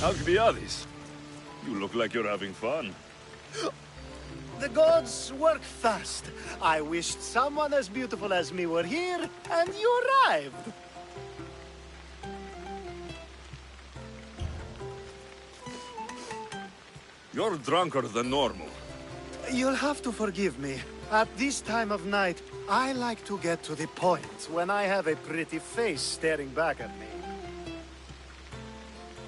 Alcibiades, you look like you're having fun. The gods work fast. I wished someone as beautiful as me were here, and you arrived. You're drunker than normal. You'll have to forgive me. At this time of night, I like to get to the point when I have a pretty face staring back at me.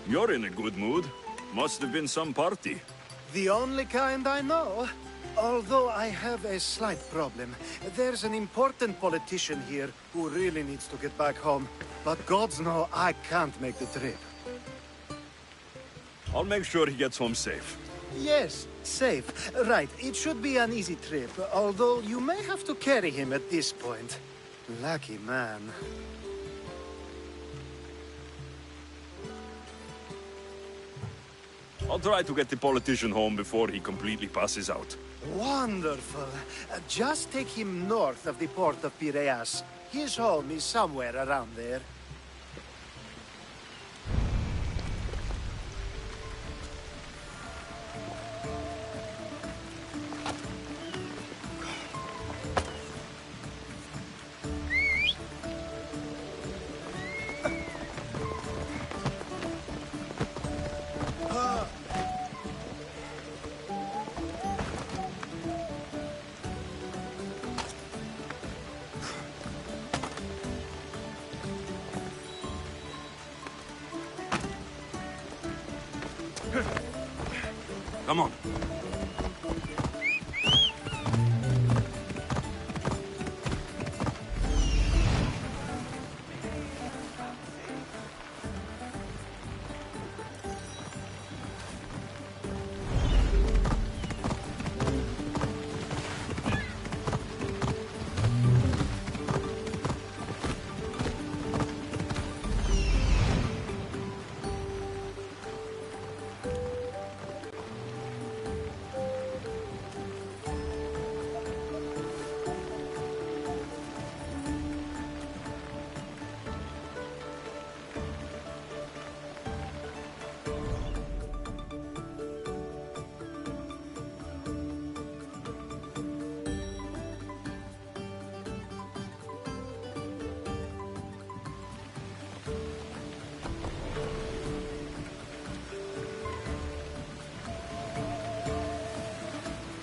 You're in a good mood. Must have been some party. The only kind I know. Although I have a slight problem. There's an important politician here who really needs to get back home. But gods know I can't make the trip. I'll make sure he gets home safe. Yes, safe. Right, it should be an easy trip, although you may have to carry him at this point. Lucky man. I'll try to get the politician home before he completely passes out. Wonderful. Just take him north of the port of Piraeus. His home is somewhere around there. Come on.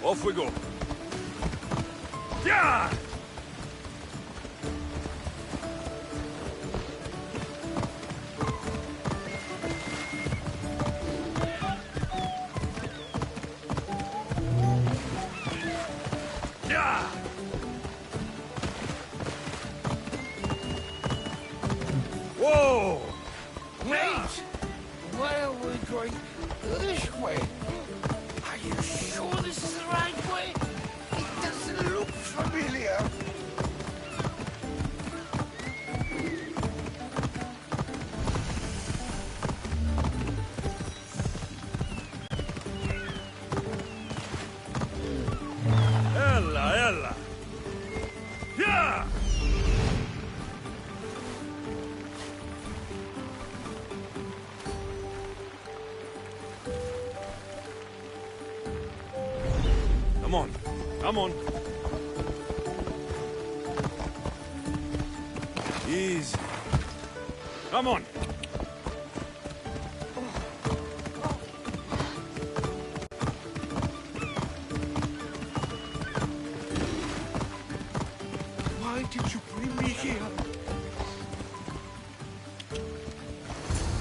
Off we go. Yeah! Yeah! Whoa! Wait! Why are we going this way? Are you sure this is the right way? It doesn't look familiar. Ella, ella! Yeah! Come on, come on. Easy. Come on. Why did you bring me here?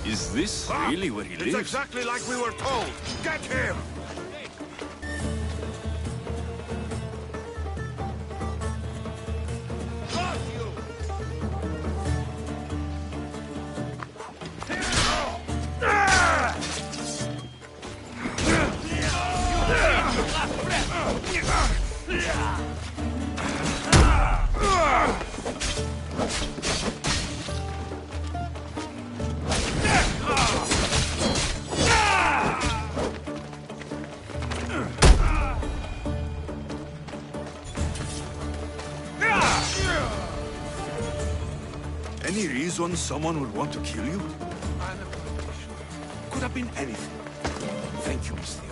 Is this really where he lives? It's exactly like we were told. Get him! Any reason someone would want to kill you? Could a up in anything. Thank you, Miss Theos.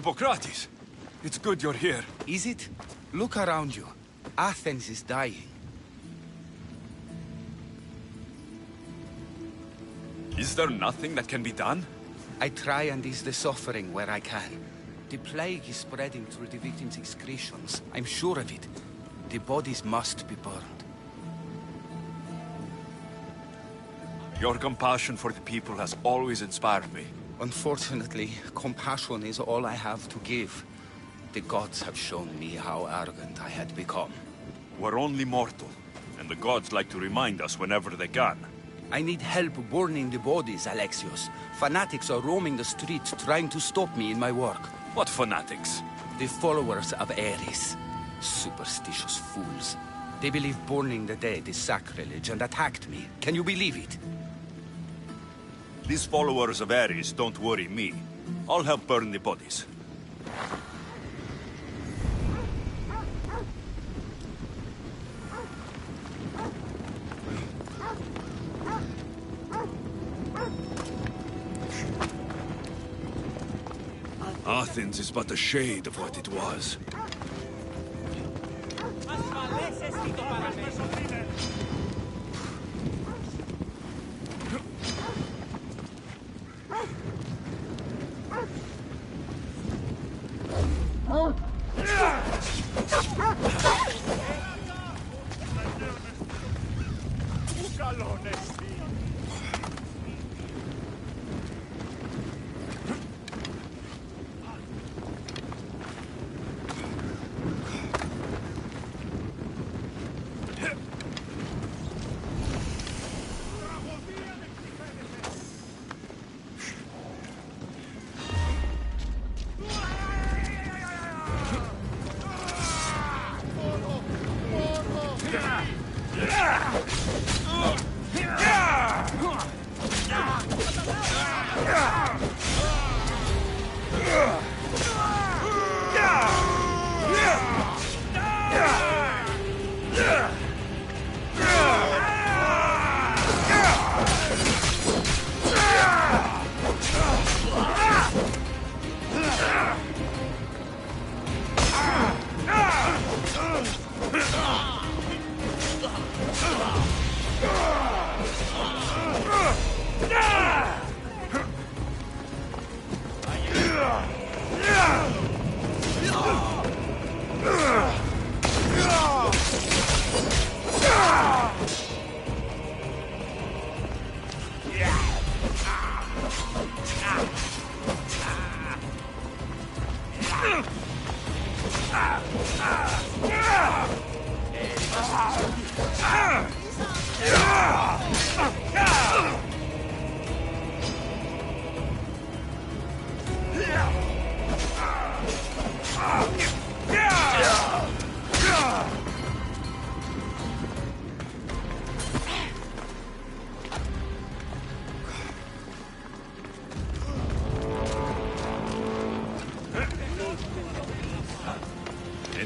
Hippocrates! It's good you're here. Is it? Look around you. Athens is dying. Is there nothing that can be done? I try and ease the suffering where I can. The plague is spreading through the victims' excretions. I'm sure of it. The bodies must be burned. Your compassion for the people has always inspired me. Unfortunately, compassion is all I have to give. The gods have shown me how arrogant I had become. We're only mortal, and the gods like to remind us whenever they can. I need help burning the bodies, Alexios. Fanatics are roaming the streets trying to stop me in my work. What fanatics? The followers of Ares. Superstitious fools. They believe burning the dead is sacrilege and attacked me. Can you believe it? These followers of Ares don't worry me. I'll help burn the bodies. Athens is but a shade of what it was.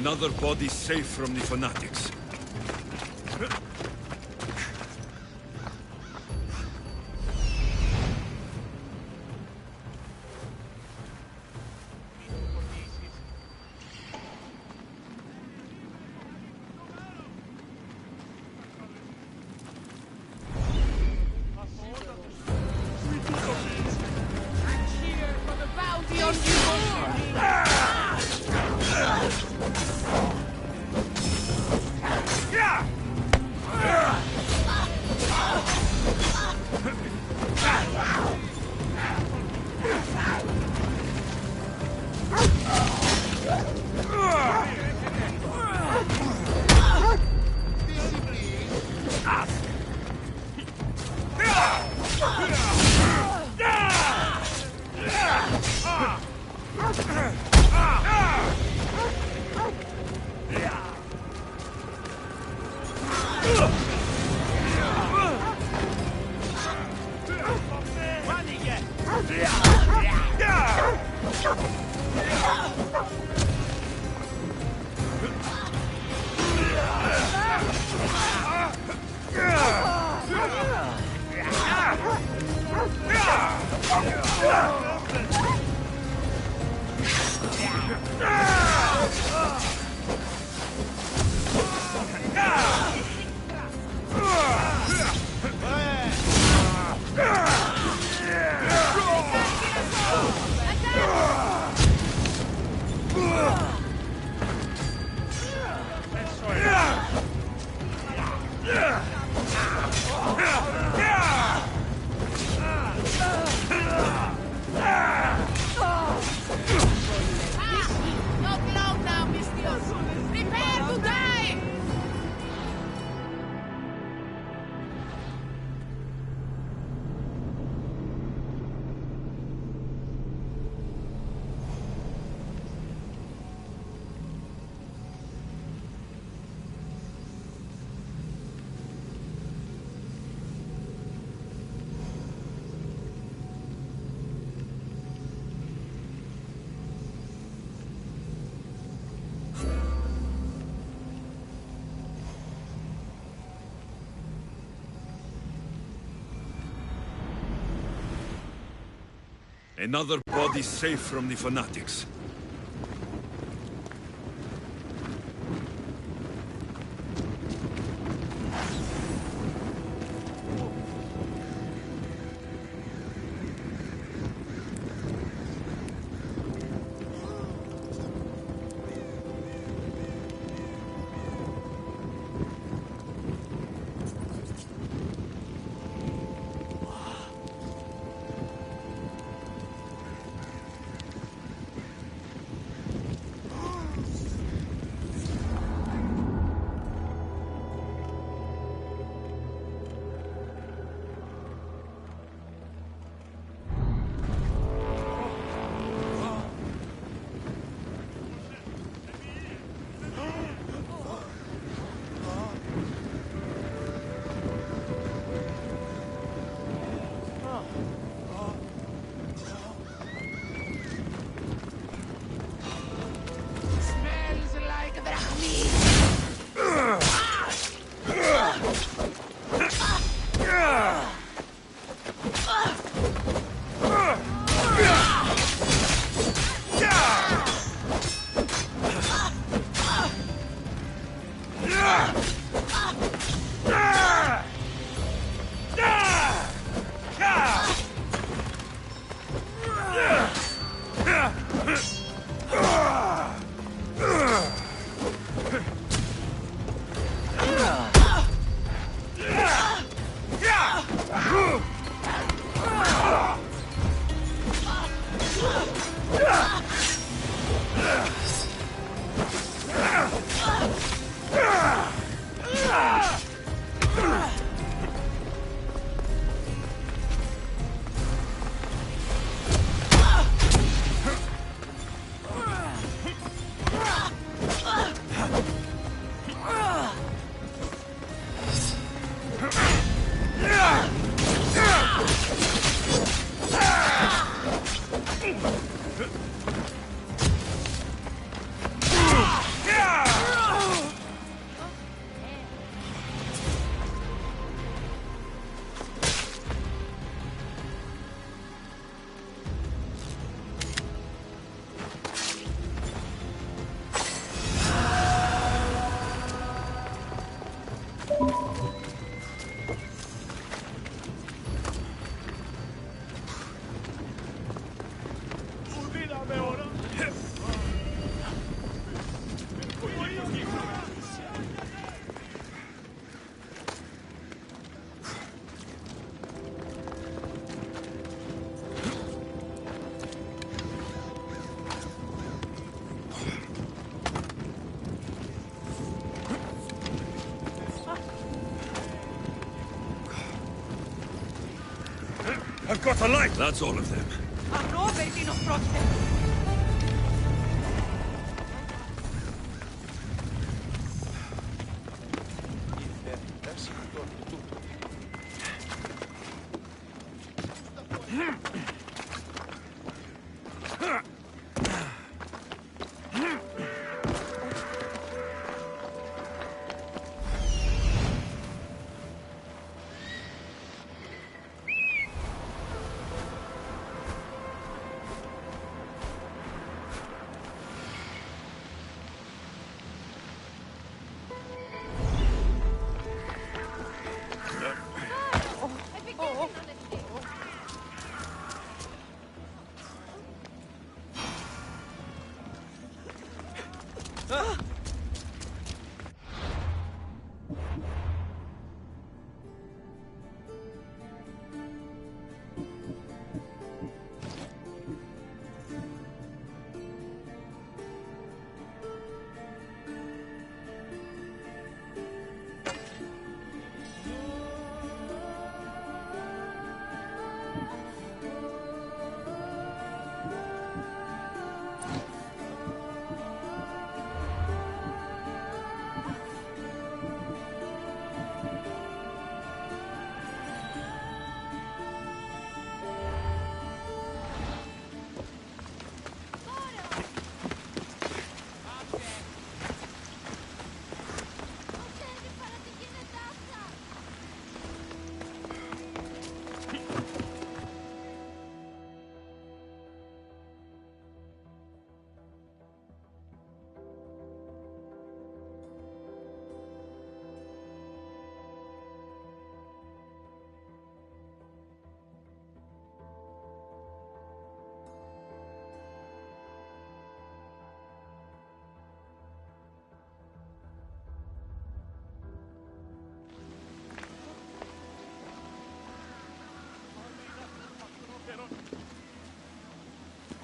Another body safe from the fanatics. Knock it out now, mistress! Prepare to die! Another body safe from the fanatics. Smells like the I've got a light! That's all of them.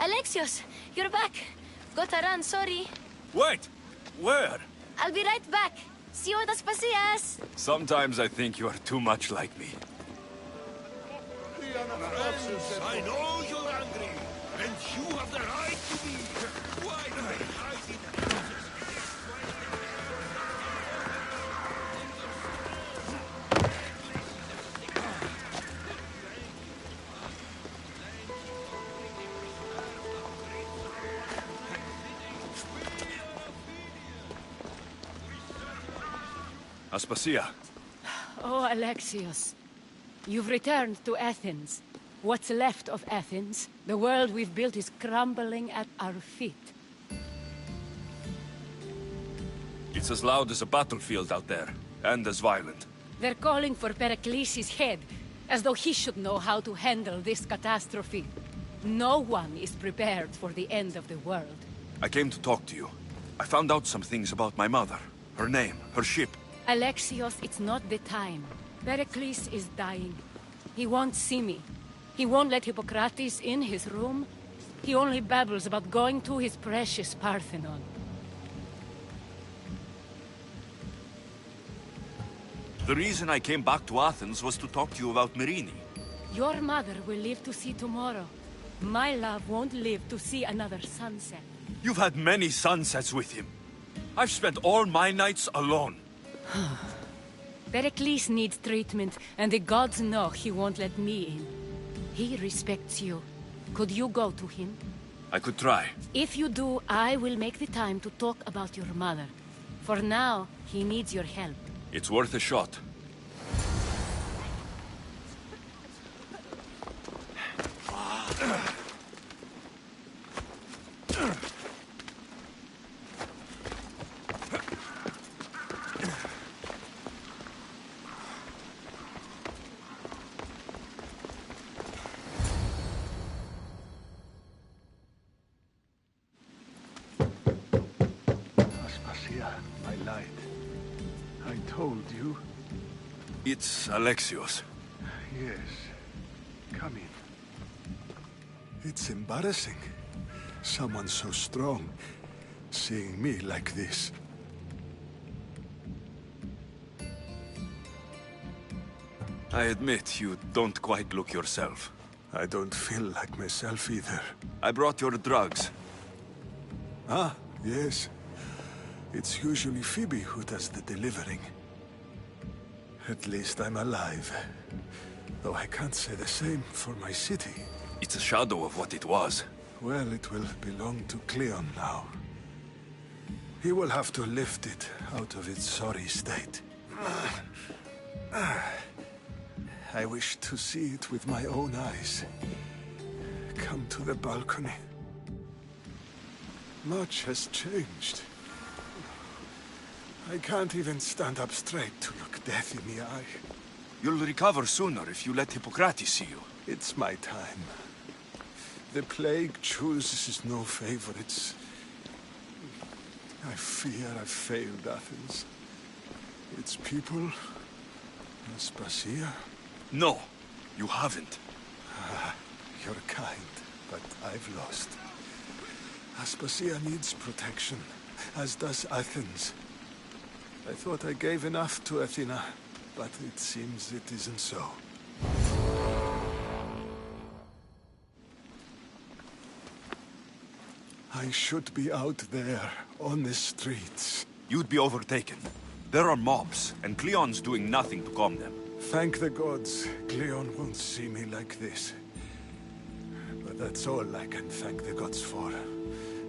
Alexios, you're back. Gotta run, sorry. Wait! Where? I'll be right back. See you at Aspasias. Sometimes I think you are too much like me. I know you're angry, and you have the right to be. Why do I hide in the houses? Aspasia. Oh, Alexios. You've returned to Athens. What's left of Athens? The world we've built is crumbling at our feet. It's as loud as a battlefield out there, and as violent. They're calling for Pericles' head, as though he should know how to handle this catastrophe. No one is prepared for the end of the world. I came to talk to you. I found out some things about my mother. Her name, her ship. Alexios, it's not the time. Pericles is dying. He won't see me. He won't let Hippocrates in his room. He only babbles about going to his precious Parthenon. The reason I came back to Athens was to talk to you about Myrine. Your mother will live to see tomorrow. My love won't live to see another sunset. You've had many sunsets with him. I've spent all my nights alone. Pericles needs treatment, and the gods know he won't let me in. He respects you. Could you go to him? I could try. If you do, I will make the time to talk about your mother. For now, he needs your help. It's worth a shot. Aspasia, my light. I told you. It's Alexios. Yes. Come in. It's embarrassing. Someone so strong, seeing me like this. I admit you don't quite look yourself. I don't feel like myself either. I brought your drugs. Ah, yes. It's usually Phoebe who does the delivering. At least I'm alive. Though I can't say the same for my city. It's a shadow of what it was. Well, it will belong to Cleon now. He will have to lift it out of its sorry state. I wish to see it with my own eyes. Come to the balcony. Much has changed. I can't even stand up straight to look death in the eye. You'll recover sooner if you let Hippocrates see you. It's my time. The plague chooses no favorites. I fear I've failed Athens. Its people, Aspasia. No, you haven't. You're kind, but I've lost. Aspasia needs protection, as does Athens. I thought I gave enough to Athena, but it seems it isn't so. I should be out there, on the streets. You'd be overtaken. There are mobs, and Cleon's doing nothing to calm them. Thank the gods, Cleon won't see me like this. But that's all I can thank the gods for.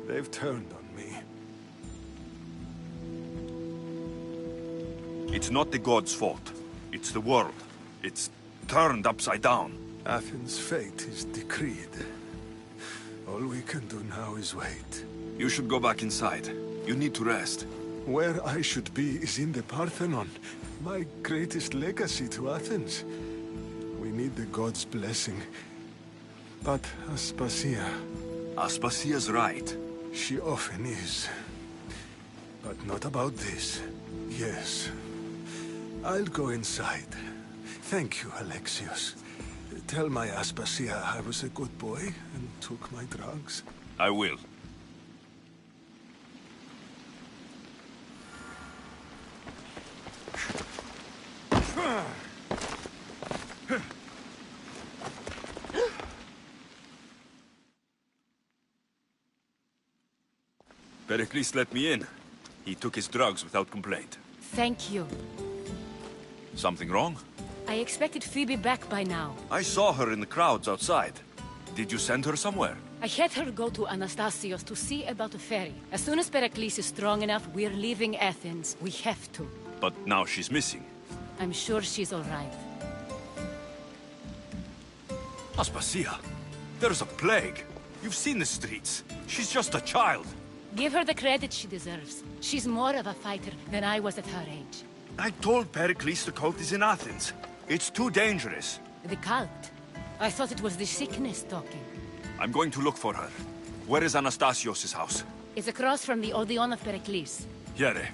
They've turned on me. It's not the gods' fault. It's the world. It's turned upside down. Athens' fate is decreed. All we can do now is wait. You should go back inside. You need to rest. Where I should be is in the Parthenon, my greatest legacy to Athens. We need the gods' blessing. But Aspasia... Aspasia's right. She often is. But not about this. Yes. I'll go inside. Thank you, Alexios. Tell my Aspasia I was a good boy and took my drugs. I will. Pericles let me in. He took his drugs without complaint. Thank you. Something wrong? I expected Phoebe back by now. I saw her in the crowds outside. Did you send her somewhere? I had her go to Anastasios to see about a ferry. As soon as Pericles is strong enough, we're leaving Athens. We have to. But now she's missing. I'm sure she's all right. Aspasia, there's a plague. You've seen the streets. She's just a child. Give her the credit she deserves. She's more of a fighter than I was at her age. I told Pericles the cult is in Athens. It's too dangerous. The cult? I thought it was the sickness talking. I'm going to look for her. Where is Anastasios' house? It's across from the Odeon of Pericles. Here.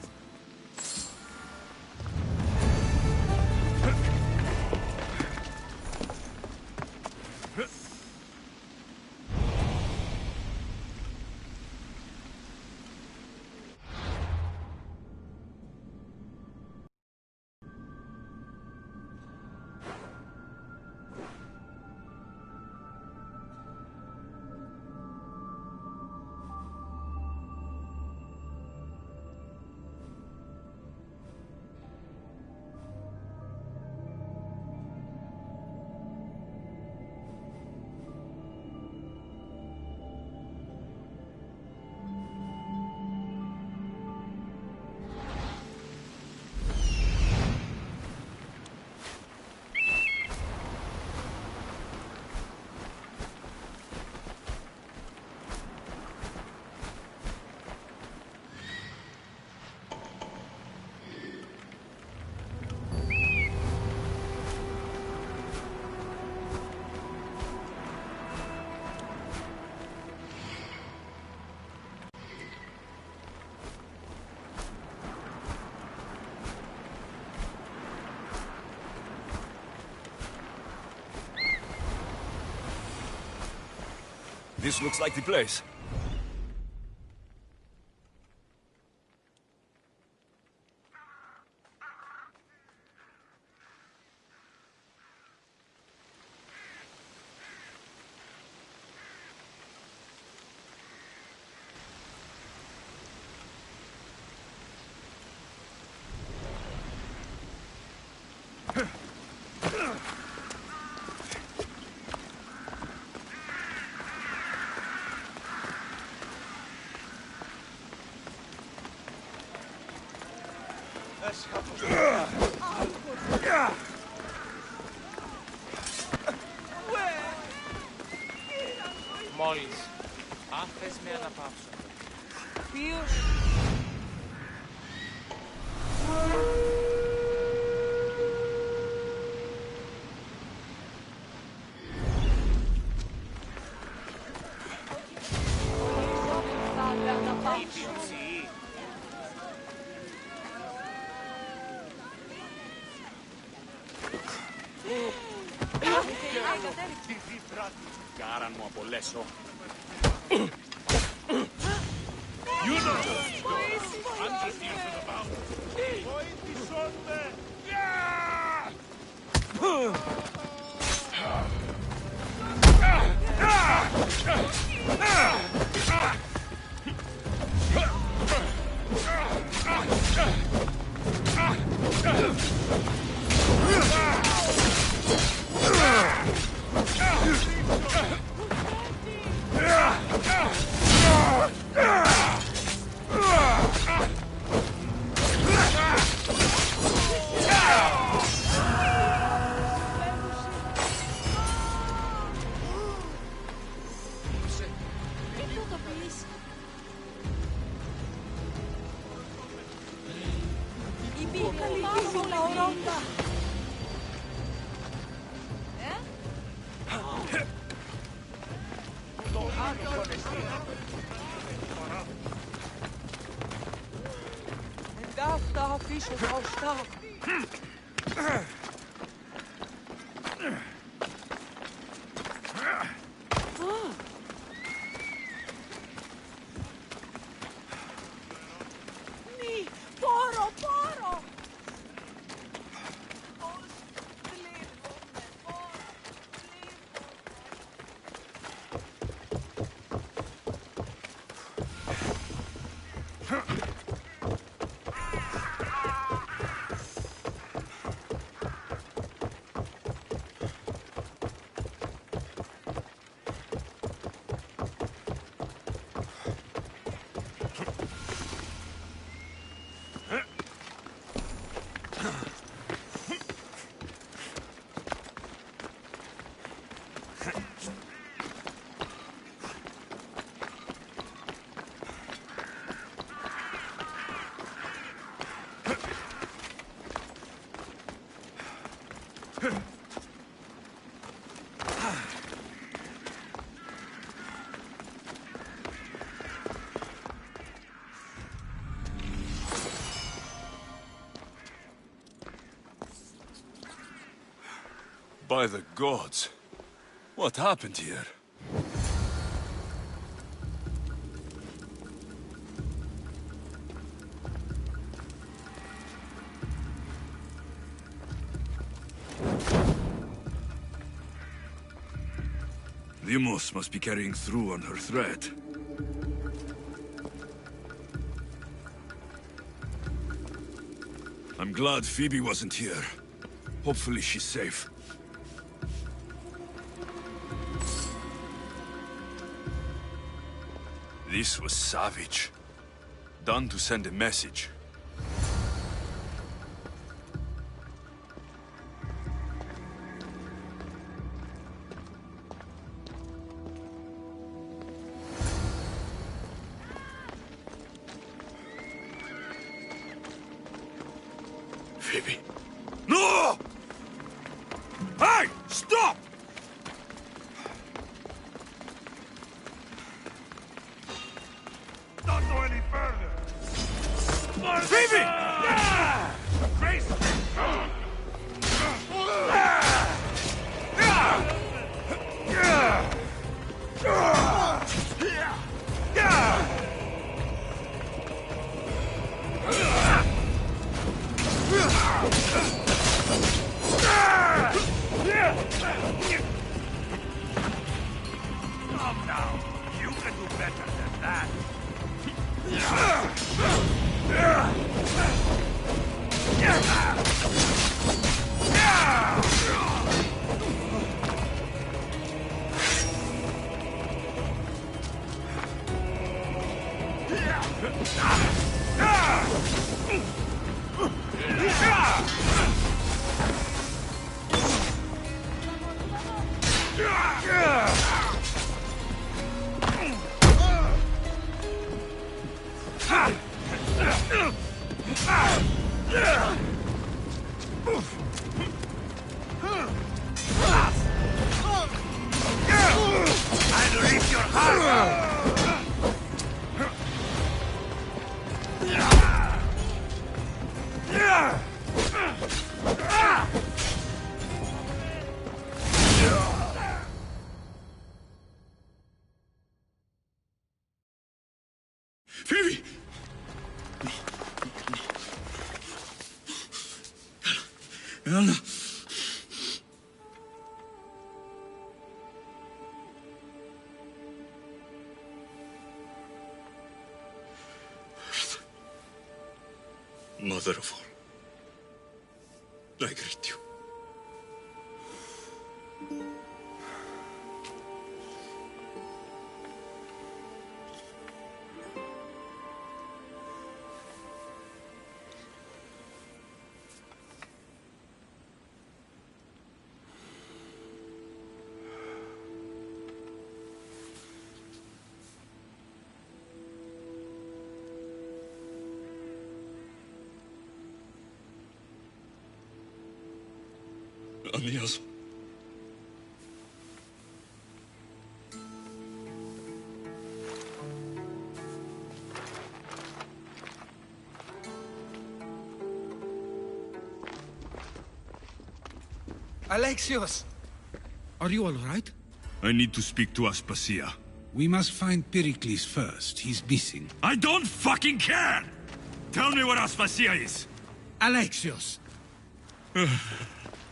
This looks like the place. Μόλις. Αν θες με αναπαύσω. Ποιος? Κάραν μου απολέσω. Αυτά αφήσω μπροστά. By the gods. What happened here? Limos must be carrying through on her threat. I'm glad Phoebe wasn't here. Hopefully she's safe. This was savage. Done to send a message. Phoebe. No! Hey! Stop! Don't go any further! Phoebe! Face! Come now. You can do better than that. I'll rip your heart! Phoebe! Anna! Mother of all, I greet you. Amias. Alexios! Are you all right? I need to speak to Aspasia. We must find Pericles first. He's missing. I don't fucking care! Tell me where Aspasia is! Alexios!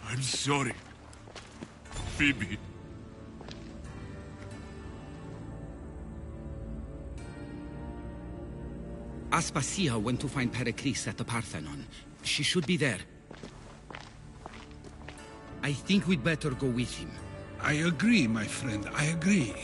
I'm sorry. Phoebe. Aspasia went to find Pericles at the Parthenon. She should be there. I think we'd better go with him. I agree, my friend. I agree.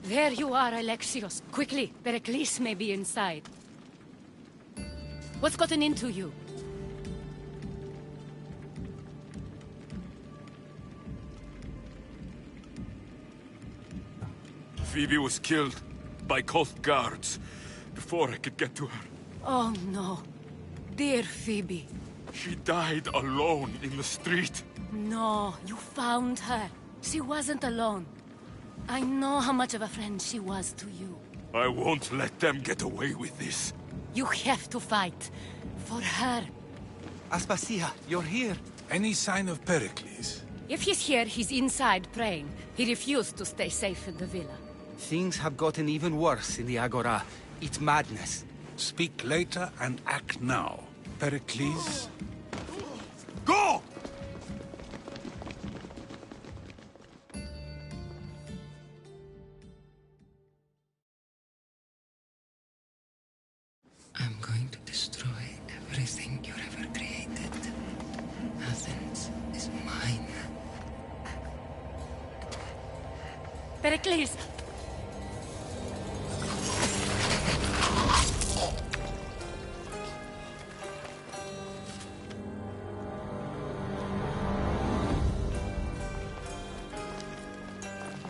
There you are, Alexios. Quickly, Pericles may be inside. What's gotten into you? Phoebe was killed by cult guards before I could get to her. Oh no. Dear Phoebe. She died alone in the street. No, you found her. She wasn't alone. I know how much of a friend she was to you. I won't let them get away with this. You have to fight. For her. Aspasia, you're here. Any sign of Pericles? If he's here, he's inside praying. He refused to stay safe in the villa. Things have gotten even worse in the Agora. It's madness. Speak later and act now. Pericles? Go! I'm going to destroy everything you ever created. Athens is mine. Pericles!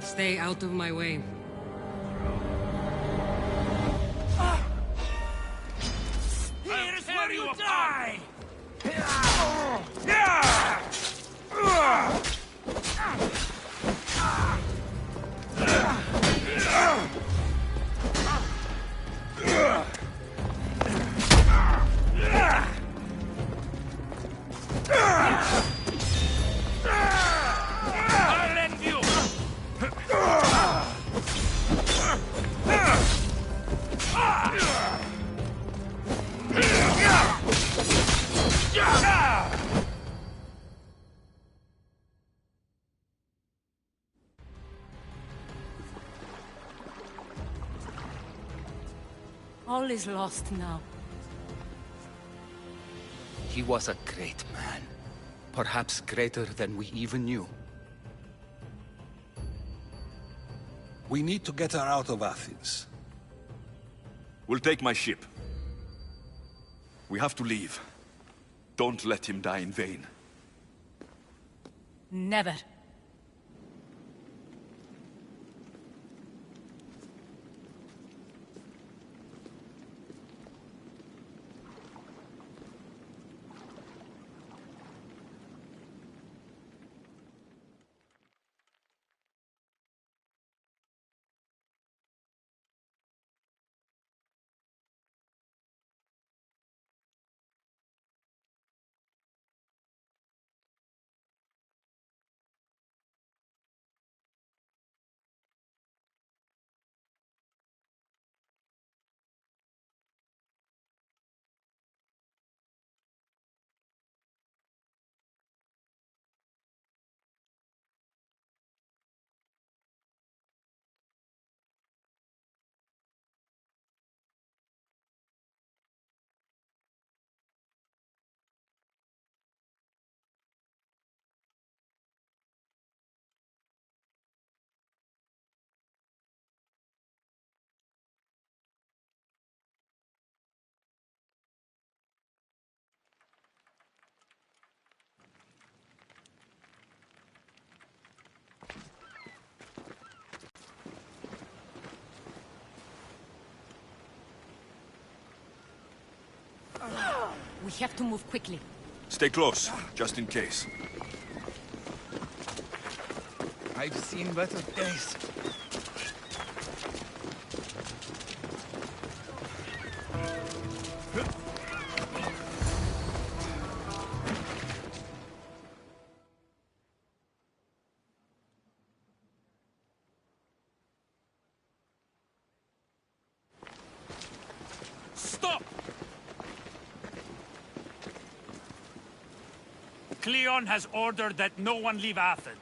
Stay out of my way. Here's where you die! I'll end you! All is lost now. He was a great man. Perhaps greater than we even knew. We need to get her out of Athens. We'll take my ship. We have to leave. Don't let him die in vain. Never. We have to move quickly. Stay close, just in case. I've seen better days. Stop! Cleon has ordered that no one leave Athens.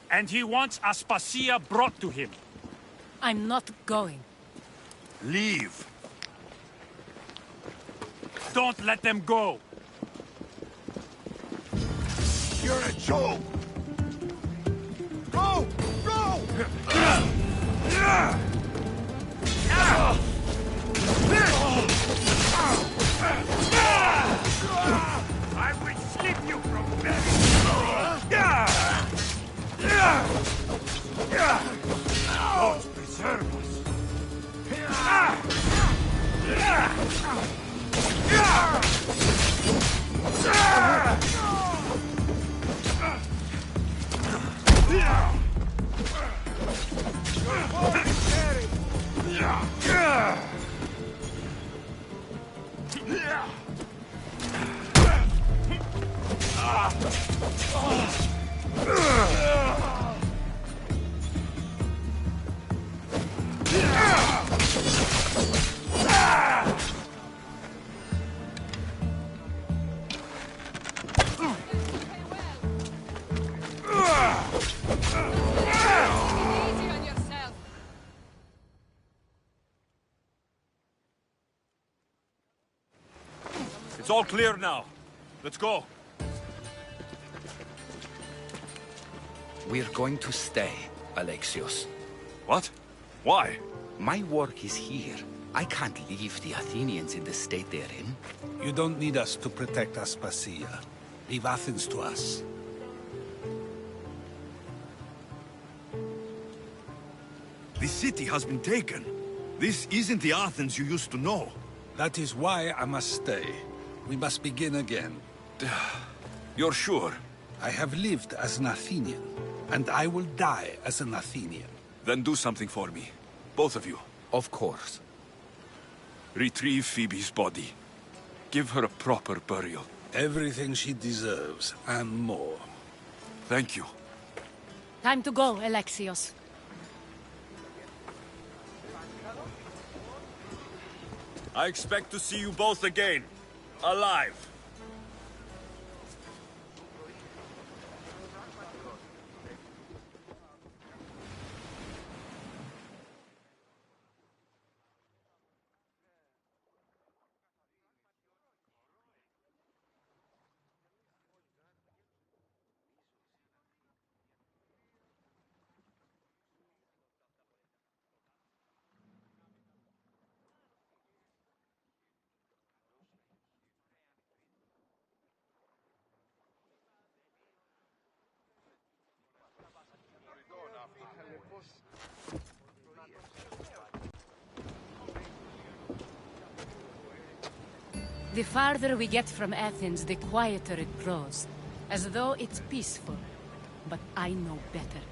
And he wants Aspasia brought to him. I'm not going. Leave! Don't let them go! You're a joke! Go! Go! I will slip you from very. God preserve us. It's all clear now. Let's go. We're going to stay, Alexios. What? Why? My work is here. I can't leave the Athenians in the state they're in. You don't need us to protect Aspasia. Leave Athens to us. The city has been taken. This isn't the Athens you used to know. That is why I must stay. We must begin again. You're sure? I have lived as an Athenian, and I will die as an Athenian. Then do something for me. Both of you. Of course. Retrieve Phoebe's body. Give her a proper burial. Everything she deserves, and more. Thank you. Time to go, Alexios. I expect to see you both again. Alive. The farther we get from Athens, the quieter it grows. As though it's peaceful. But I know better.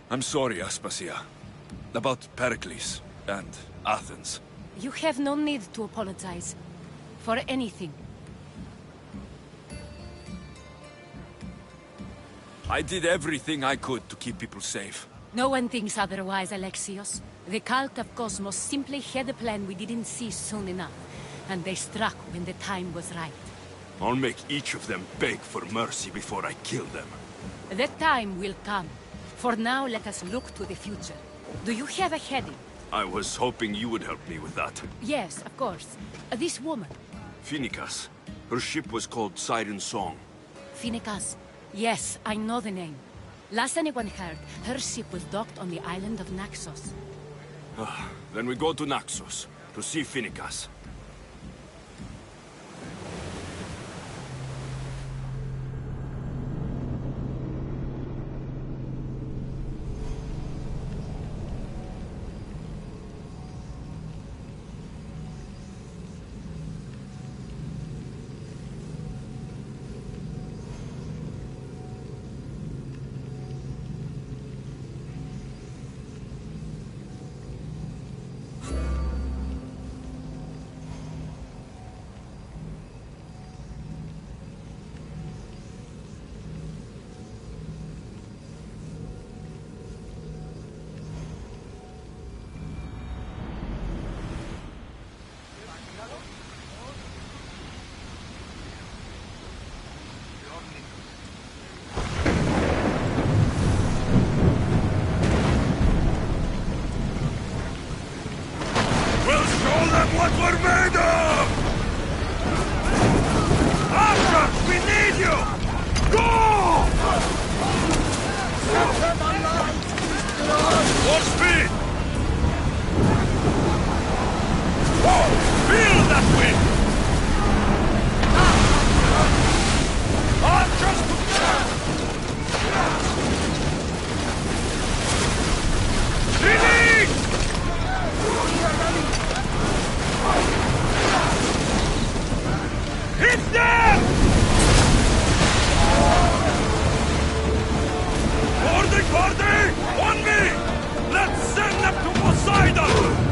I'm sorry, Aspasia. About Pericles and Athens. You have no need to apologize. For anything. I did everything I could to keep people safe. No one thinks otherwise, Alexios. The cult of Cosmos simply had a plan we didn't see soon enough. And they struck when the time was right. I'll make each of them beg for mercy before I kill them. That time will come. For now, let us look to the future. Do you have a heading? I was hoping you would help me with that. Yes, of course. This woman. Phoenicas. Her ship was called Siren Song. Phoenicas. Yes, I know the name. Last anyone heard, her ship was docked on the island of Naxos. Then we go to Naxos, to see Phoenicas. Ordre! On me! Let's send them to Poseidon!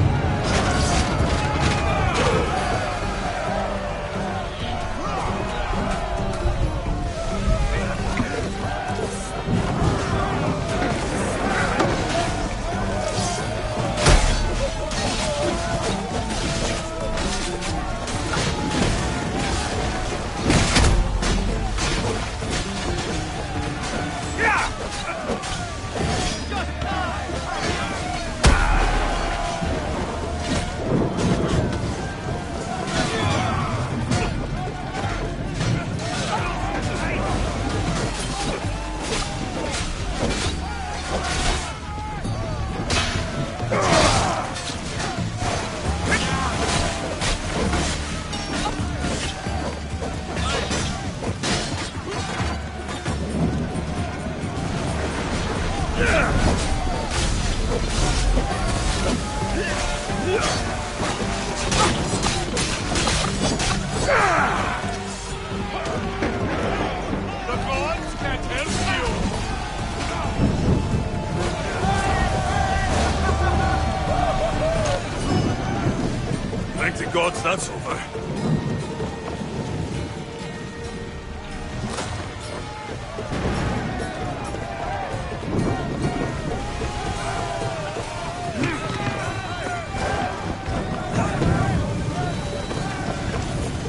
Thank the gods that's over.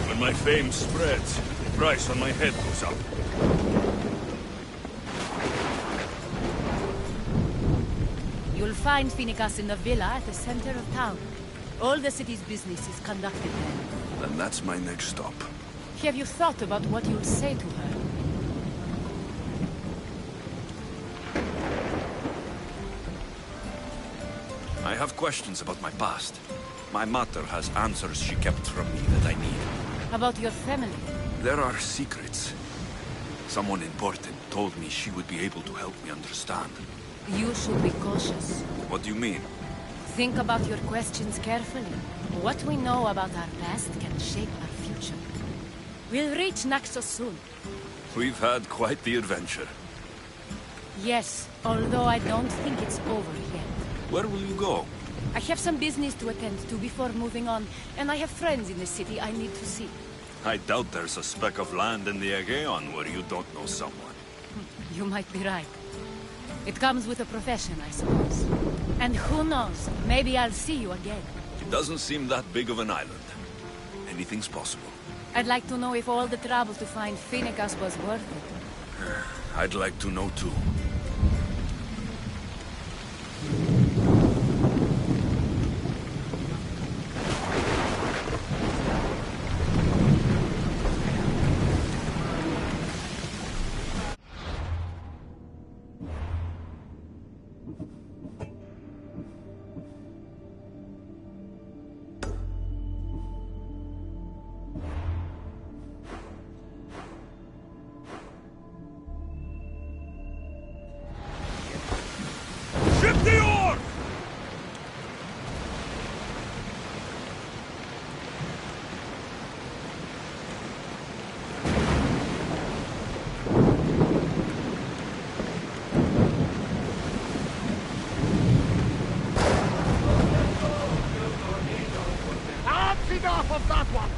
When my fame spreads, the price on my head goes up. You'll find Phoenicas in the villa at the center of town. All the city's business is conducted there. Then that's my next stop. Have you thought about what you'll say to her? I have questions about my past. My mother has answers she kept from me that I need. About your family? There are secrets. Someone important told me she would be able to help me understand. You should be cautious. What do you mean? Think about your questions carefully. What we know about our past can shape our future. We'll reach Naxos soon. We've had quite the adventure. Yes, although I don't think it's over yet. Where will you go? I have some business to attend to before moving on, and I have friends in the city I need to see. I doubt there's a speck of land in the Aegean where you don't know someone. You might be right. It comes with a profession, I suppose. And who knows, maybe I'll see you again. It doesn't seem that big of an island. Anything's possible. I'd like to know if all the trouble to find Phoenicas was worth it. I'd like to know too. Ship the orc! That's enough of that one!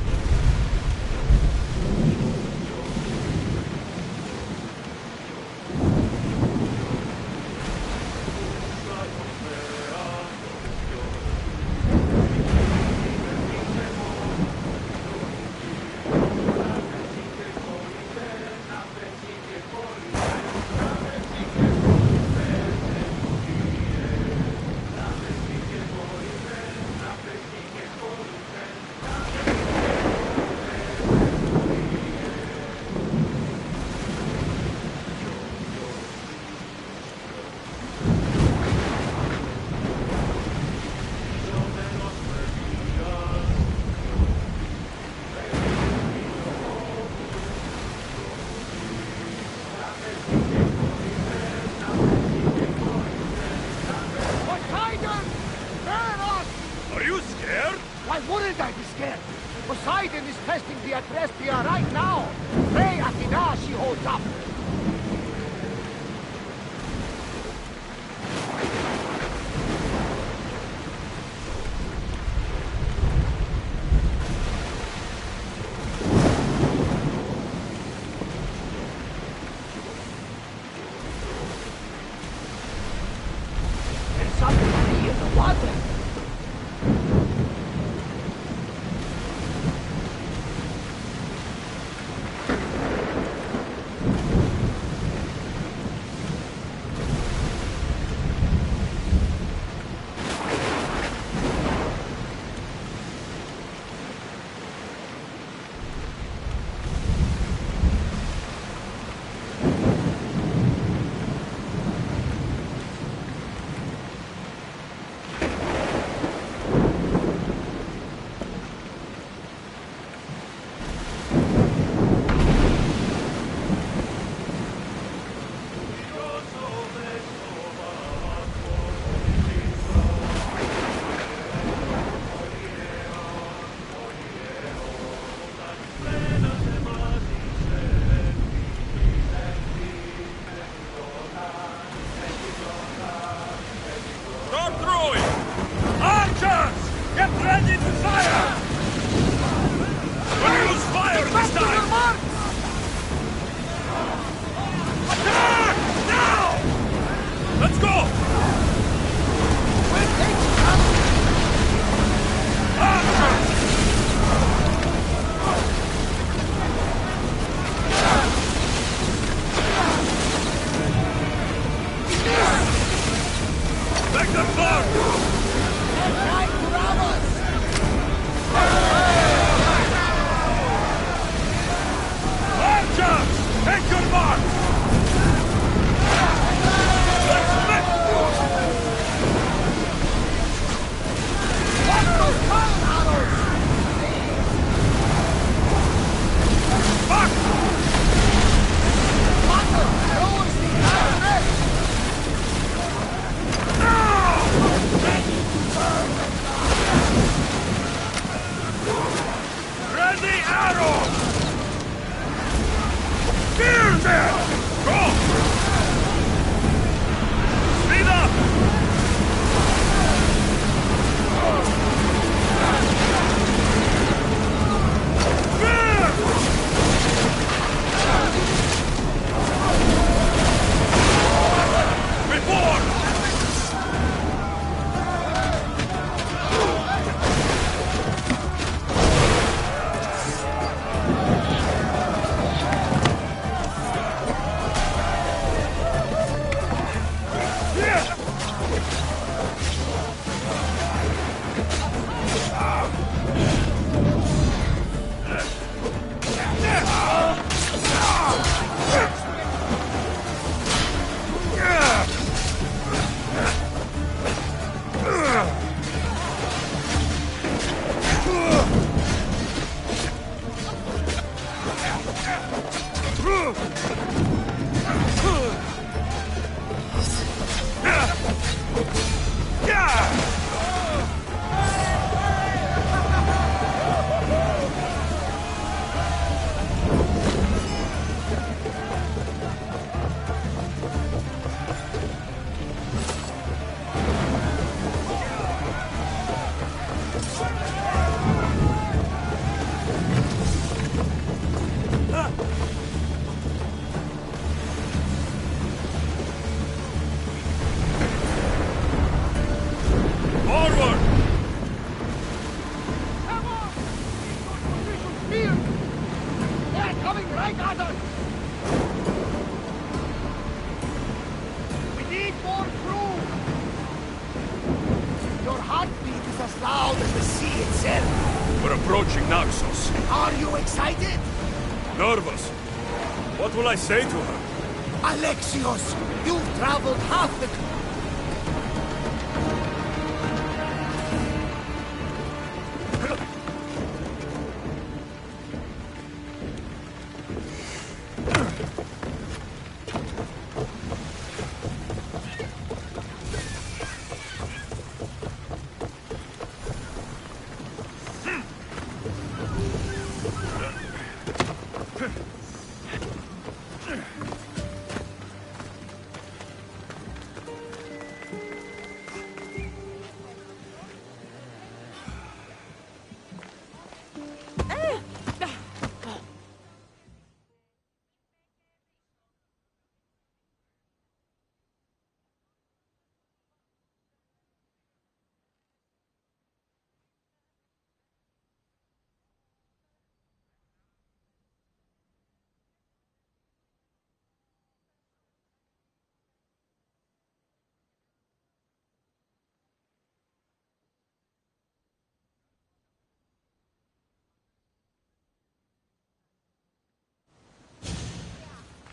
Why wouldn't I be scared? Poseidon is testing the Adrestia right now. Pray Athena she holds up. Start throwing! Archers! Get ready to fire! We'll use fire this time! Attack! Now! Let's go! We're taking them! Archers! Make them burn! They're trying to rob us! Archers! Take your mark! Let's make... Watch those cannon arrows! Back! Battle! Lowers the bayonet! Ready arrow! Spear them! Go! Speed up! Spear! Before! Forward! Come on! Spear! They're coming right at us! We need more crew! Your heartbeat is as loud as the sea itself! We're approaching Naxos. Are you excited? Nervous. What will I say to her? Alexios, you've traveled half the...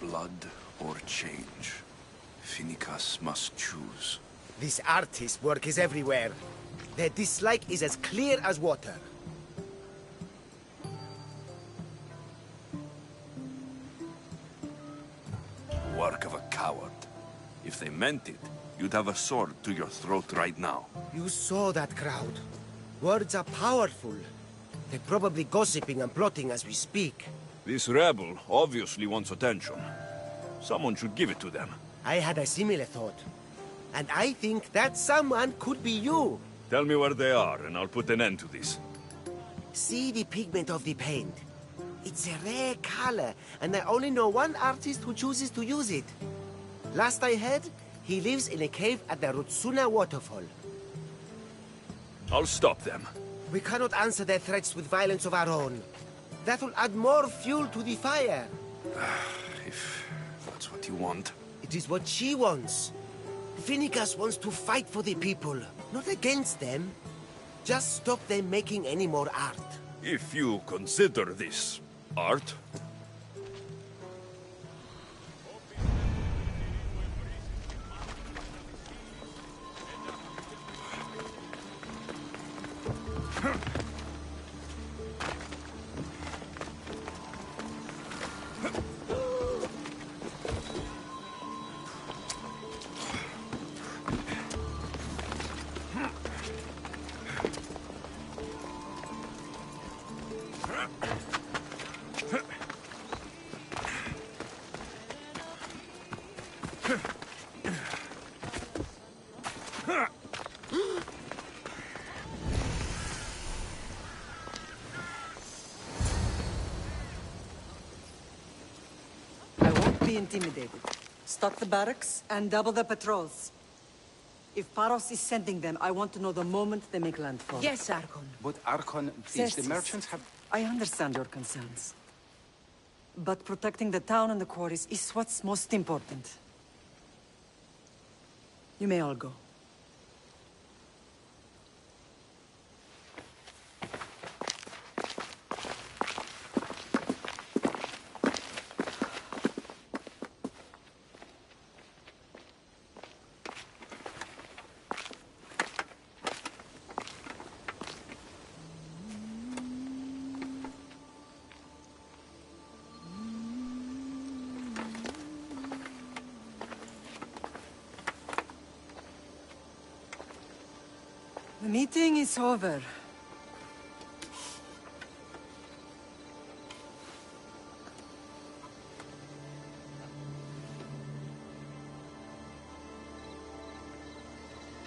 Blood or change. Finicus must choose. This artist's work is everywhere. Their dislike is as clear as water. Work of a coward. If they meant it, you'd have a sword to your throat right now. You saw that crowd. Words are powerful. They're probably gossiping and plotting as we speak. This rebel obviously wants attention. Someone should give it to them. I had a similar thought. And I think that someone could be you. Tell me where they are, and I'll put an end to this. See the pigment of the paint. It's a rare color, and I only know one artist who chooses to use it. Last I heard, he lives in a cave at the Rutsuna waterfall. I'll stop them. We cannot answer their threats with violence of our own. That will add more fuel to the fire. If that's what you want. It is what she wants. Finicus wants to fight for the people, not against them. Just stop them making any more art. If you consider this art. Intimidated. Stock the barracks and double the patrols. If Paros is sending them, I want to know the moment they make landfall. Yes, Archon. But Archon, please, the Certes, merchants have... I understand your concerns. But protecting the town and the quarries is what's most important. You may all go. The meeting is over.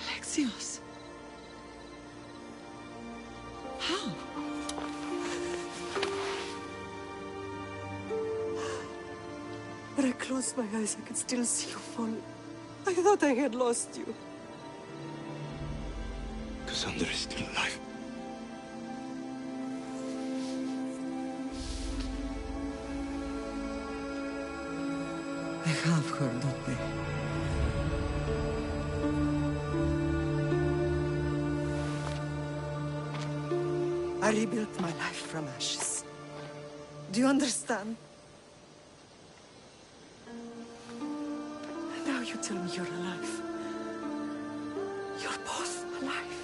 Alexios. How? When I closed my eyes, I could still see you fall. I thought I had lost you. Cassandra is still alive. I have her, don't they? I rebuilt my life from ashes. Do you understand? Now you tell me you're alive. You're both alive.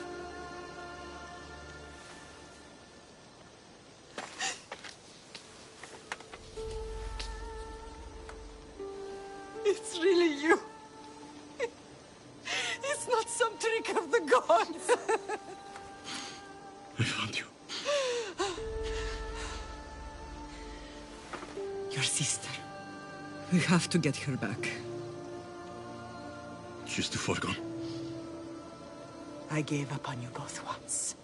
It's really you. It's not some trick of the gods. I found you. Your sister. We have to get her back. She's too far gone. I gave up on you both once.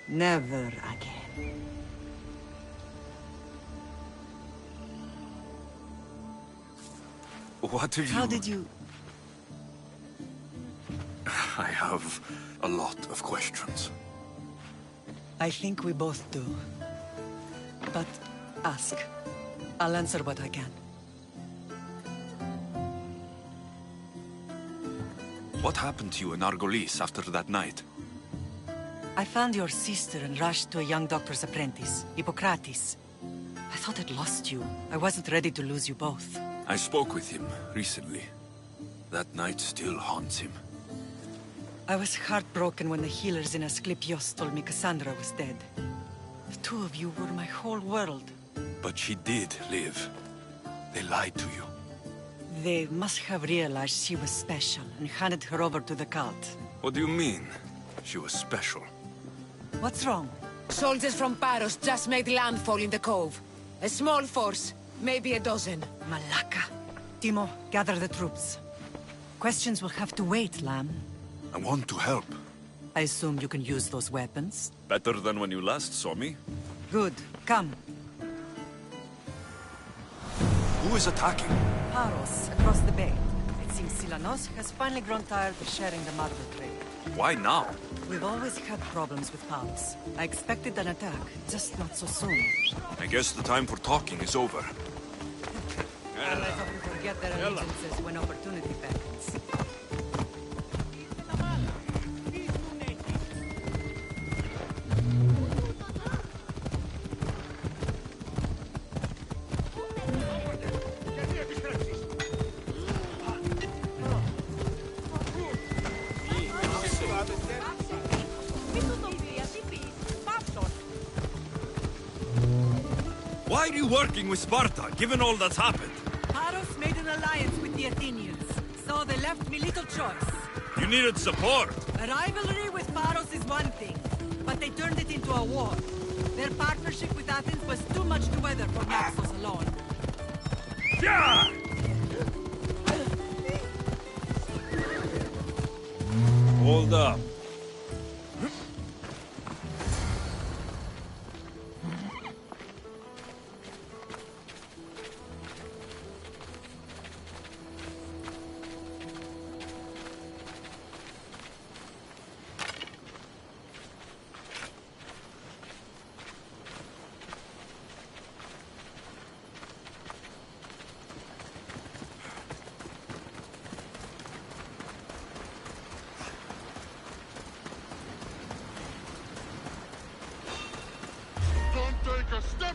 Never again. What have you... How did you... I have a lot of questions. I think we both do. But ask. I'll answer what I can. What happened to you in Argolis after that night? I found your sister and rushed to a young doctor's apprentice, Hippocrates. I thought I'd lost you. I wasn't ready to lose you both. I spoke with him recently. That night still haunts him. I was heartbroken when the healers in Asclepios told me Cassandra was dead. The two of you were my whole world. But she did live. They lied to you. They must have realized she was special and handed her over to the cult. What do you mean? She was special. What's wrong? Soldiers from Paros just made landfall in the cove. A small force, maybe a dozen. Malaka. Timo, gather the troops. Questions will have to wait, Lamb. I want to help. I assume you can use those weapons? Better than when you last saw me. Good. Come. Who is attacking? Paros, across the bay. It seems Silanos has finally grown tired of sharing the marble trade. Why now? We've always had problems with Paros. I expected an attack, just not so soon. I guess the time for talking is over. Allies often forget their allegiances when opportunity beckons. Why are you working with Sparta, given all that's happened? Paros made an alliance with the Athenians, so they left me little choice. You needed support. A rivalry with Paros is one thing, but they turned it into a war. Their partnership with Athens was too much to weather for Naxos alone. Yeah! Hold up. Take a step!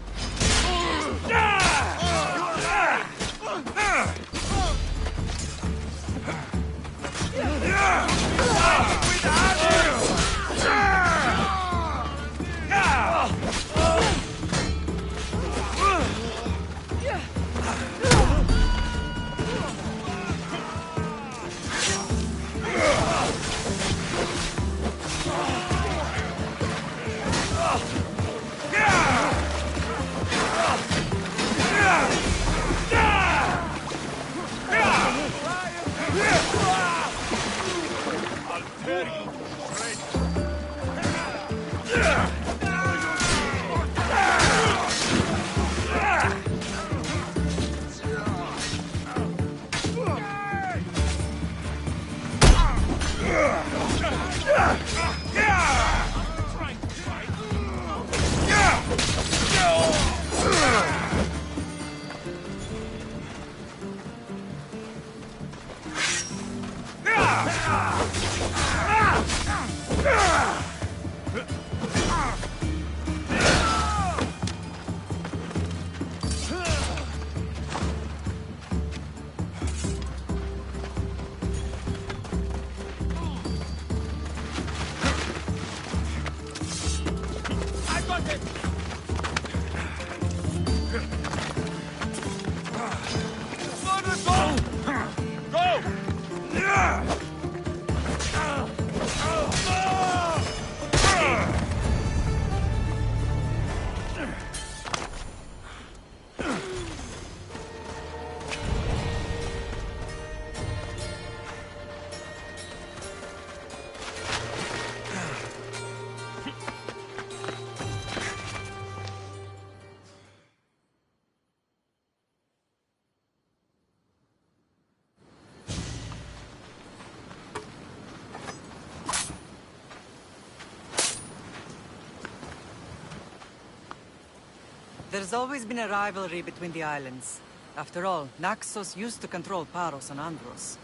There's always been a rivalry between the islands. After all, Naxos used to control Paros and Andros.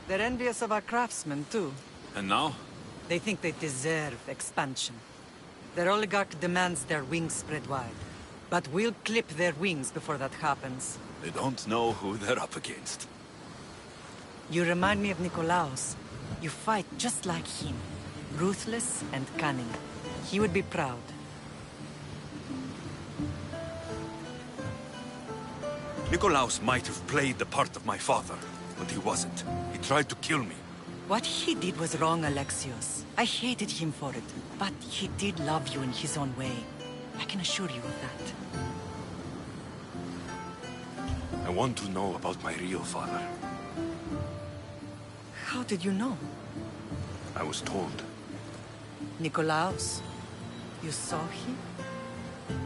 They're envious of our craftsmen, too. And now? They think they deserve expansion. Their oligarch demands their wings spread wide. But we'll clip their wings before that happens. They don't know who they're up against. You remind me of Nikolaos. You fight just like him. Ruthless and cunning. He would be proud. Nikolaos might have played the part of my father, but he wasn't. He tried to kill me. What he did was wrong, Alexios. I hated him for it, but he did love you in his own way. I can assure you of that. I want to know about my real father. How did you know? I was told. Nikolaos? You saw him?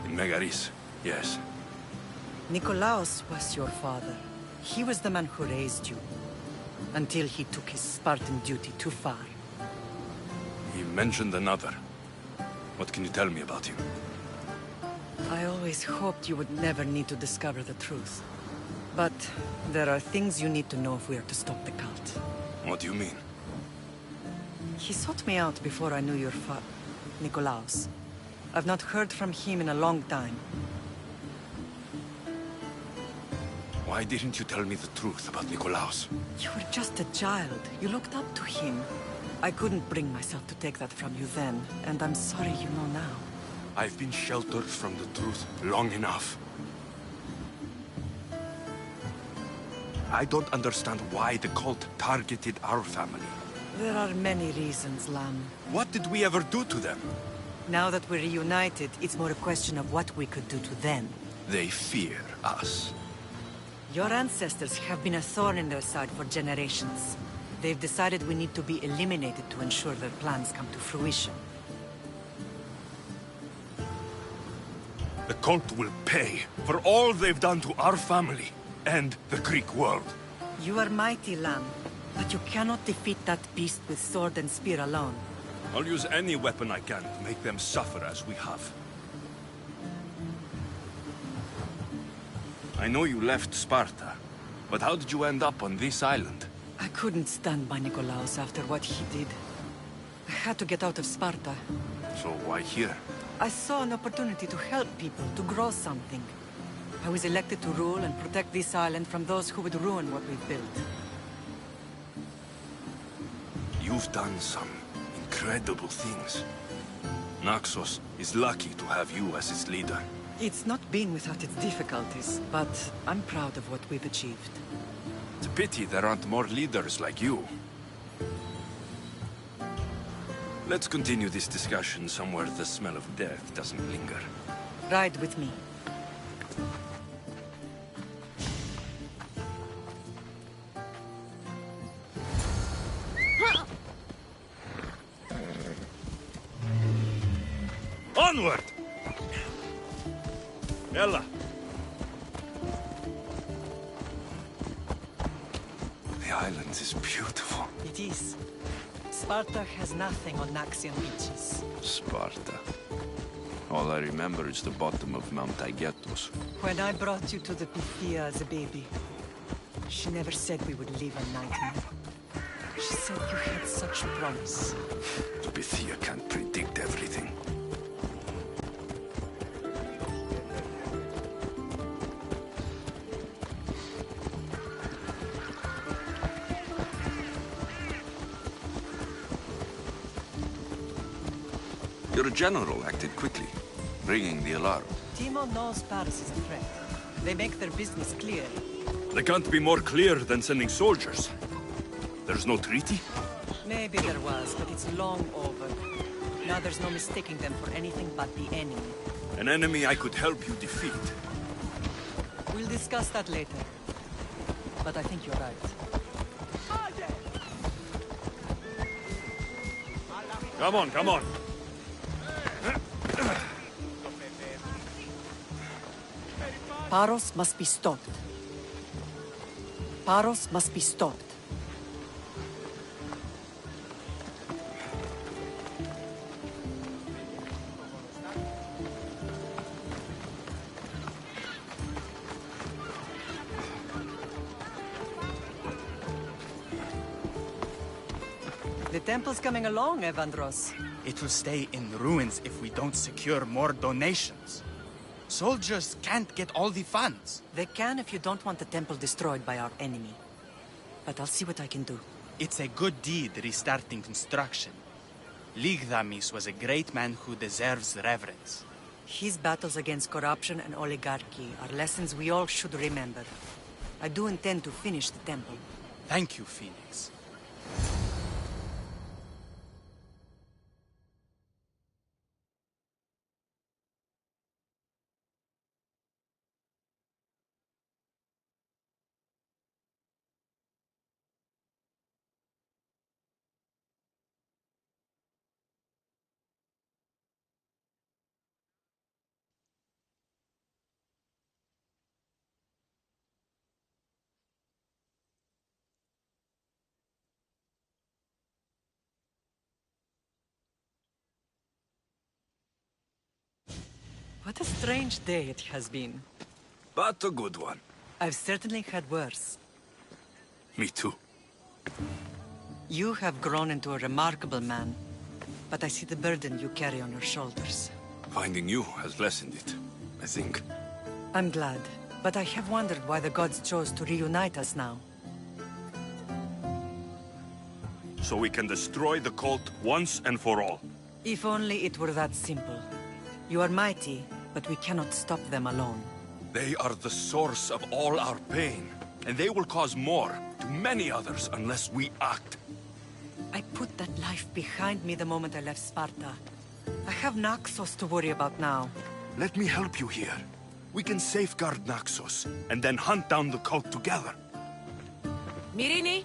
In Megaris, yes. Nikolaos was your father. He was the man who raised you. Until he took his Spartan duty too far. He mentioned another. What can you tell me about him? I always hoped you would never need to discover the truth. But there are things you need to know if we are to stop the cult. What do you mean? He sought me out before I knew your Nikolaos. I've not heard from him in a long time. Why didn't you tell me the truth about Nikolaos? You were just a child. You looked up to him. I couldn't bring myself to take that from you then, and I'm sorry you know now. I've been sheltered from the truth long enough. I don't understand why the cult targeted our family. There are many reasons, Lam. What did we ever do to them? Now that we're reunited, it's more a question of what we could do to them. They fear us. Your ancestors have been a thorn in their side for generations. They've decided we need to be eliminated to ensure their plans come to fruition. The cult will pay for all they've done to our family and the Greek world. You are mighty, Lam, but you cannot defeat that beast with sword and spear alone. I'll use any weapon I can to make them suffer as we have. I know you left Sparta, but how did you end up on this island? I couldn't stand by Nikolaos after what he did. I had to get out of Sparta. So why here? I saw an opportunity to help people, to grow something. I was elected to rule and protect this island from those who would ruin what we've built. You've done some incredible things. Naxos is lucky to have you as its leader. It's not been without its difficulties, but I'm proud of what we've achieved. It's a pity there aren't more leaders like you. Let's continue this discussion somewhere the smell of death doesn't linger. Ride with me. Onward! Ella! The island is beautiful. It is. Sparta has nothing on Naxian beaches. Sparta. All I remember is the bottom of Mount Taygetos. When I brought you to the Pythia as a baby, she never said we would live a nightmare. She said you had such promise. The Pythia can't predict everything. Your general acted quickly, ringing the alarm. Timo knows Paris is a threat. They make their business clear. They can't be more clear than sending soldiers. There's no treaty? Maybe there was, but it's long over. Now there's no mistaking them for anything but the enemy. An enemy I could help you defeat. We'll discuss that later. But I think you're right. Come on, come on. Paros must be stopped. Paros must be stopped. The temple's coming along, Evandros. It will stay in ruins if we don't secure more donations. Soldiers can't get all the funds. They can if you don't want the temple destroyed by our enemy. But I'll see what I can do. It's a good deed restarting construction. Ligdamis was a great man who deserves reverence. His battles against corruption and oligarchy are lessons we all should remember. I do intend to finish the temple. Thank you, Phoenix. What a strange day it has been. But a good one. I've certainly had worse. Me too. You have grown into a remarkable man, but I see the burden you carry on your shoulders. Finding you has lessened it, I think. I'm glad, but I have wondered why the gods chose to reunite us now. So we can destroy the cult once and for all. If only it were that simple. You are mighty, but we cannot stop them alone. They are the source of all our pain, and they will cause more to many others unless we act. I put that life behind me the moment I left Sparta. I have Naxos to worry about now. Let me help you here. We can safeguard Naxos, and then hunt down the cult together. Myrrine,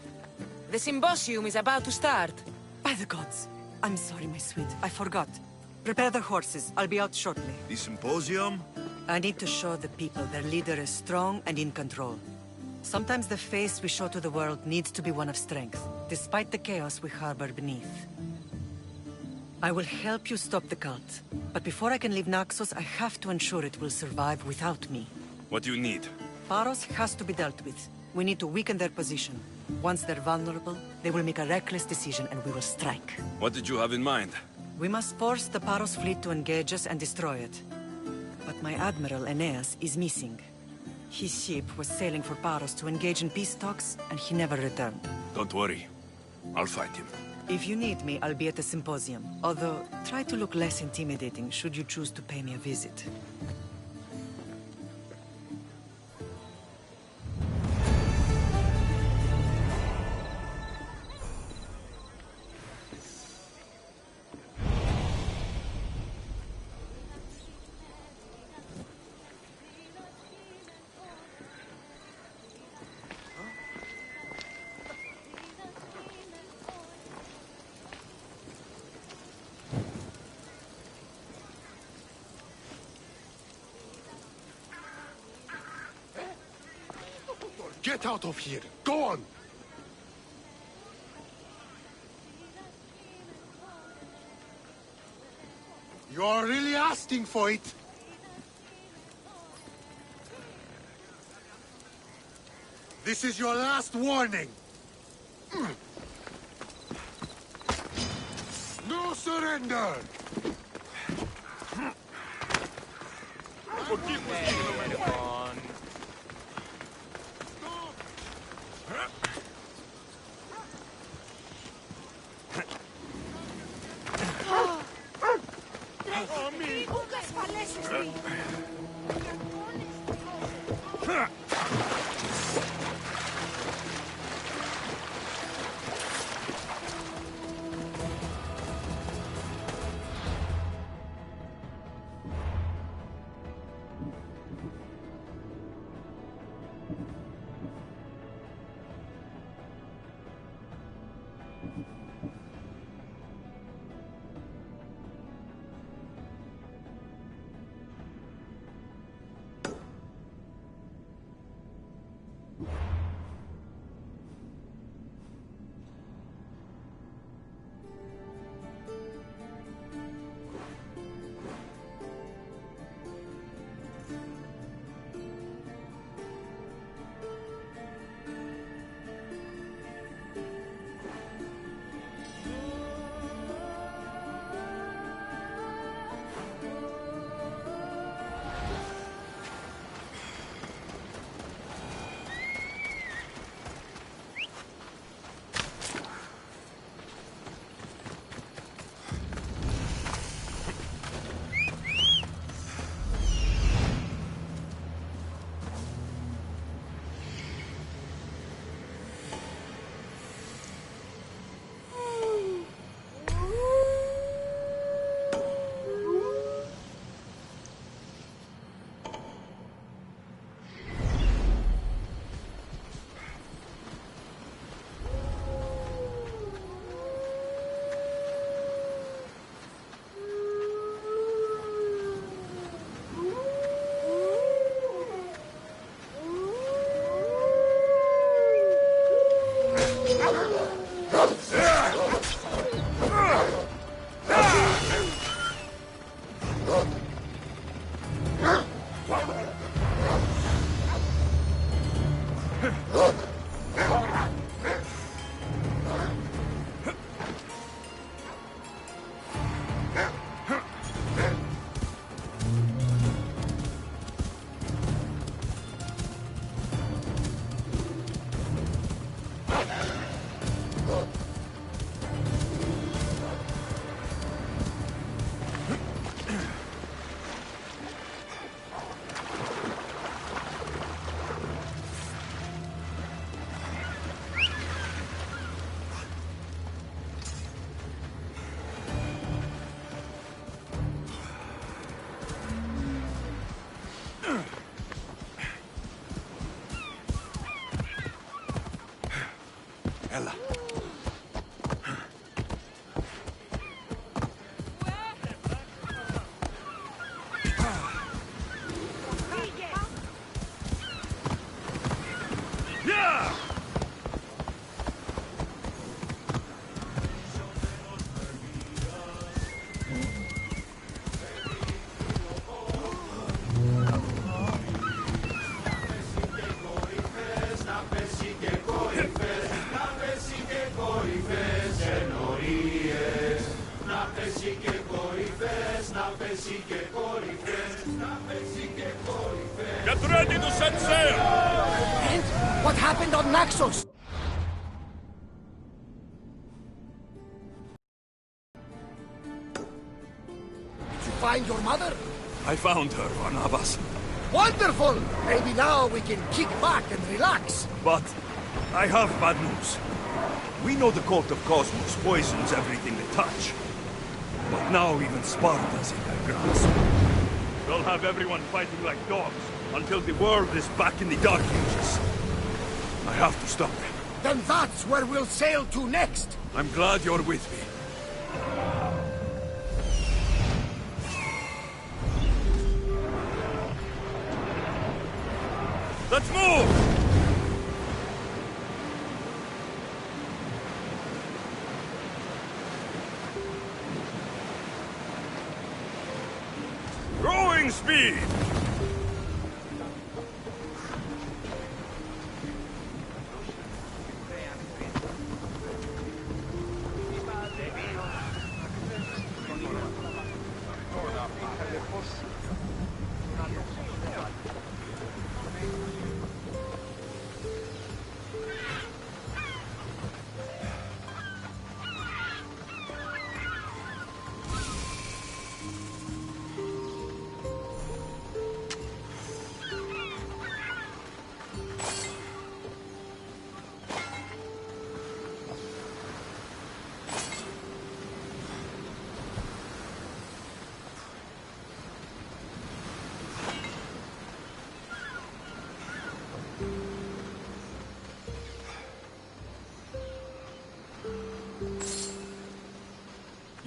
the symposium is about to start. By the gods. I'm sorry, my sweet. I forgot. Prepare the horses. I'll be out shortly. The symposium? I need to show the people their leader is strong and in control. Sometimes the face we show to the world needs to be one of strength, despite the chaos we harbor beneath. I will help you stop the cult, but before I can leave Naxos, I have to ensure it will survive without me. What do you need? Paros has to be dealt with. We need to weaken their position. Once they're vulnerable, they will make a reckless decision and we will strike. What did you have in mind? We must force the Paros fleet to engage us and destroy it. But my admiral, Aeneas, is missing. His ship was sailing for Paros to engage in peace talks, and he never returned. Don't worry. I'll find him. If you need me, I'll be at the symposium. Although, try to look less intimidating should you choose to pay me a visit. Get out of here! Go on! You are really asking for it? This is your last warning! No surrender! set sail! And what happened on Naxos? Did you find your mother? I found her, Barnabas. Wonderful! Maybe now we can kick back and relax. But I have bad news. We know the cult of Cosmos poisons everything they touch. But now even Sparta's in their grasp. They'll have everyone fighting like dogs until the world is back in the Dark Ages. I have to stop them. Then that's where we'll sail to next. I'm glad you're with me. Let's move! Rowing speed!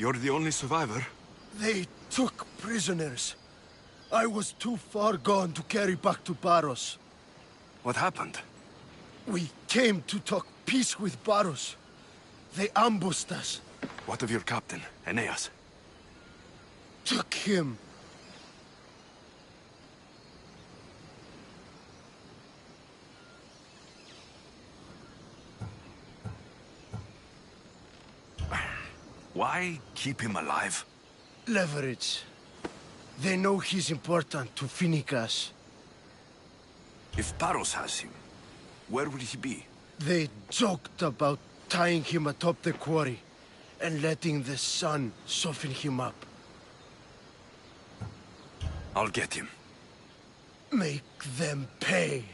You're the only survivor? They took prisoners. I was too far gone to carry back to Paros. What happened? We came to talk peace with Paros. They ambushed us. What of your captain, Aeneas? Took him. Why keep him alive? Leverage. They know he's important to Finicas. If Paros has him, where will he be? They joked about tying him atop the quarry and letting the sun soften him up. I'll get him. Make them pay.